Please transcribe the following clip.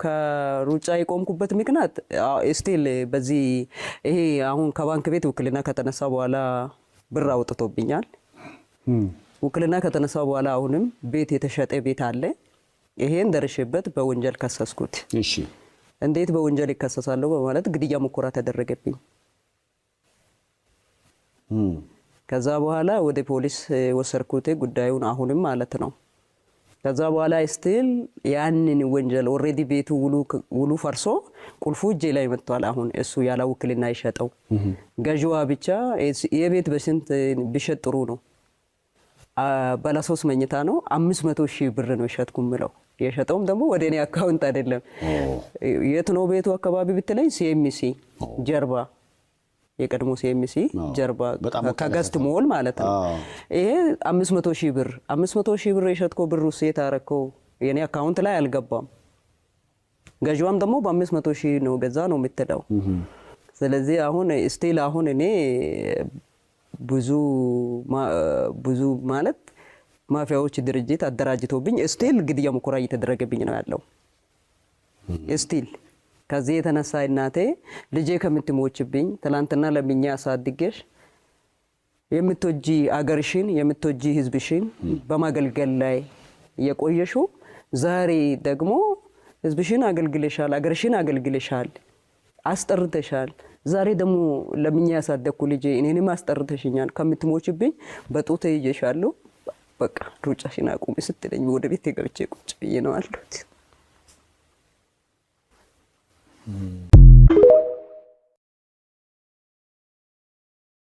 ከሩጫ የቆምኩበት ምክንያት ስቲል በዚህ ይሄ አሁን ከባንክ ቤት ውክልና ከተነሳ በኋላ ብር አውጥቶብኛል። ውክልና ከተነሳ በኋላ አሁንም ቤት የተሸጠ ቤት አለ። ይሄን ደርሽበት በወንጀል ከሰስኩት። እሺ እንዴት በወንጀል ይከሰሳለሁ በማለት ግድያ ሙከራ ተደረገብኝ። ከዛ በኋላ ወደ ፖሊስ ወሰድኩት ጉዳዩን አሁንም ማለት ነው። ከዛ በኋላ ስቲል ያንን ወንጀል ኦሬዲ ቤቱ ውሉ ፈርሶ ቁልፉ እጄ ላይ መጥቷል። አሁን እሱ ያለ ውክልና ይሸጠው ገዥዋ ብቻ የቤት በስንት ቢሸጥ ጥሩ ነው? ባለ 3 መኝታ ነው 500,000 ብር ነው የሸጥኩት ምለው። የሸጠውም ደግሞ ወደ እኔ አካውንት አይደለም። የት ነው ቤቱ አካባቢ ብትለኝ ሲኤምሲ ጀርባ የቀድሞ ሲኤምሲ ጀርባ ከገስት ሞል ማለት ነው። ይሄ 500,000 ብር 500,000 ብር የሸጥከው ብሩ ሴት አረከው የኔ አካውንት ላይ አልገባም። ገዥዋም ደግሞ በ500,000 ነው ገዛ ነው የምትለው። ስለዚህ አሁን ስቲል አሁን እኔ ብዙ ማለት ማፊያዎች ድርጅት አደራጅቶብኝ ስቲል ግድያ ሙከራ እየተደረገብኝ ነው ያለው። ስቲል ከዚህ የተነሳ እናቴ ልጄ ከምትሞችብኝ ትላንትና ለምኛ አሳድገሽ የምትወጂ አገርሽን የምትወጂ ህዝብሽን በማገልገል ላይ የቆየሽው ዛሬ ደግሞ ህዝብሽን አገልግለሻል፣ አገርሽን አገልግለሻል፣ አስጠርተሻል። ዛሬ ደግሞ ለምኛ ያሳደኩ ልጄ እኔንም አስጠርተሽኛል፣ ከምትሞችብኝ በጡት ይዤሻለሁ፣ በቃ ሩጫሽን አቁሚ ስትለኝ ወደ ቤት ገብቼ ቁጭ ብዬ ነው አልኩት።